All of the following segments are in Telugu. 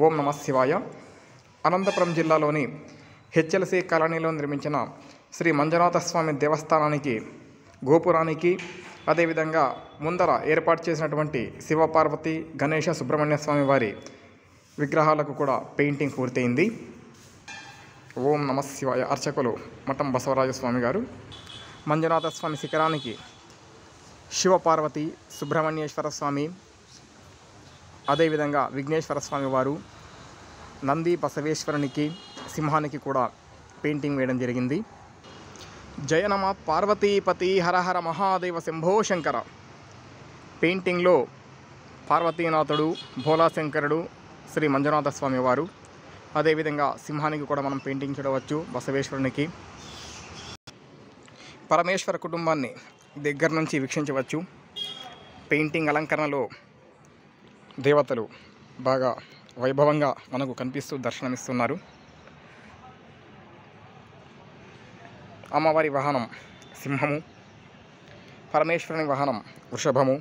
ఓం నమ శివాయ. అనంతపురం జిల్లాలోని హెచ్ఎల్సి కాలనీలో నిర్మించిన శ్రీ మంజునాథ స్వామి దేవస్థానానికి గోపురానికి అదేవిధంగా ముందర ఏర్పాటు చేసినటువంటి శివపార్వతి గణేష సుబ్రహ్మణ్య స్వామి వారి విగ్రహాలకు కూడా పెయింటింగ్ పూర్తయింది. ఓం నమ శివాయ. అర్చకులు మఠం బసవరాజ స్వామి గారు. మంజునాథ స్వామి శిఖరానికి శివపార్వతి సుబ్రహ్మణ్యేశ్వర స్వామి అదేవిధంగా విఘ్నేశ్వర స్వామి వారు, నంది బసవేశ్వరునికి సింహానికి కూడా పెయింటింగ్ వేయడం జరిగింది. జయనమ పార్వతీపతి హరహర మహాదేవ శంభో శంకర. పెయింటింగ్లో పార్వతీనాథుడు, భోలాశంకరుడు, శ్రీ మంజునాథ స్వామి వారు, అదేవిధంగా సింహానికి కూడా మనం పెయింటింగ్ చూడవచ్చు. బసవేశ్వరునికి పరమేశ్వర కుటుంబాన్ని దగ్గర నుంచి వీక్షించవచ్చు. పెయింటింగ్ అలంకరణలో దేవతలు బాగా వైభవంగా మనకు కనిపిస్తూ దర్శనమిస్తున్నారు. అమ్మవారి వాహనం సింహము, పరమేశ్వరుని వాహనం వృషభము,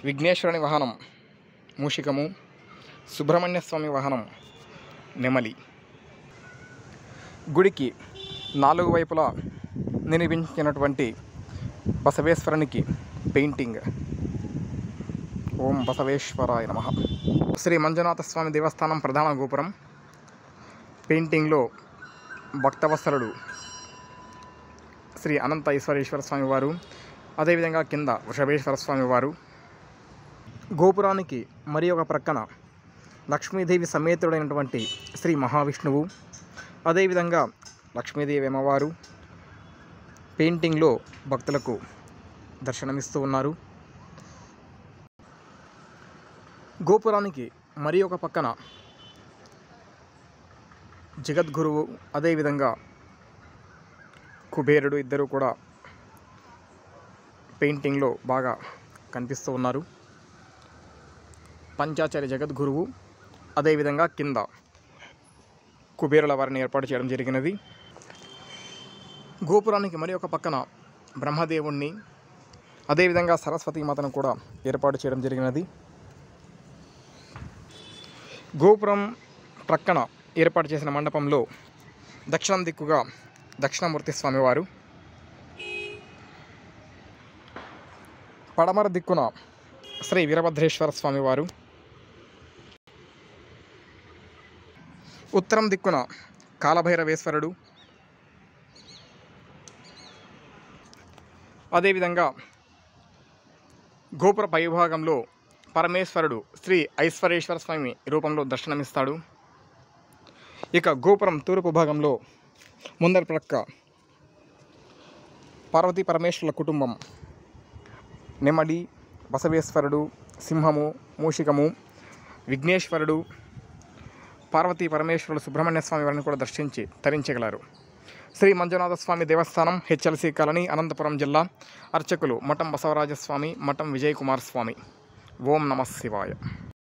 విఘ్నేశ్వరుని వాహనం మూషికము, సుబ్రహ్మణ్య స్వామి వాహనం నెమలి. గుడికి 4 వైపులా నిర్మించినటువంటి బసవేశ్వరునికి పెయింటింగ్. ఓం బసవేశ్వరాయ నమః. శ్రీ మంజునాథ స్వామి దేవస్థానం ప్రధాన గోపురం. పెయింటింగ్లో భక్తవత్సలుడు శ్రీ అనంత ఈశ్వరేశ్వర స్వామి వారు, అదేవిధంగా కింద వృషభేశ్వర స్వామి వారు. గోపురానికి మరి ఒక ప్రక్కన లక్ష్మీదేవి సమేతుడైనటువంటి శ్రీ మహావిష్ణువు, అదేవిధంగా లక్ష్మీదేవి అమ్మవారు పెయింటింగ్లో భక్తులకు దర్శనమిస్తూ ఉన్నారు. గోపురానికి మరి ఒక పక్కన జగద్గురువు, అదేవిధంగా కుబేరుడు ఇద్దరు కూడా పెయింటింగ్లో బాగా కనిపిస్తూ ఉన్నారు. పంచాచార్య జగద్గురువు, అదేవిధంగా కింద కుబేరుల వారిని ఏర్పాటు చేయడం జరిగినది. గోపురానికి మరి ఒక పక్కన బ్రహ్మదేవుణ్ణి, అదేవిధంగా సరస్వతీమాతను కూడా ఏర్పాటు చేయడం జరిగినది. గోపురం ప్రక్కన ఏర్పాటు చేసిన మండపంలో దక్షిణం దిక్కుగా దక్షిణామూర్తి స్వామివారు, పడమర దిక్కున శ్రీ వీరభద్రేశ్వర స్వామివారు, ఉత్తరం దిక్కున కాలభైరవేశ్వరుడు, అదేవిధంగా గోపుర పైభాగంలో పరమేశ్వరుడు శ్రీ ఐశ్వరేశ్వర స్వామి రూపంలో దర్శనమిస్తాడు. ఇక గోపురం తూర్పు భాగంలో ముందరి ప్రక్క పార్వతీ పరమేశ్వరుల కుటుంబం నెమలి, బసవేశ్వరుడు, సింహము, మూషికము, విఘ్నేశ్వరుడు, పార్వతీ పరమేశ్వరుడు సుబ్రహ్మణ్య స్వామి వారిని కూడా దర్శించి తరించగలరు. శ్రీ మంజునాథ స్వామి దేవస్థానం, హెచ్ఎల్సి కాలనీ, అనంతపురం జిల్లా. అర్చకులు మఠం బసవరాజస్వామి, మఠం విజయకుమార్ స్వామి. ఓం నమ శివాయ.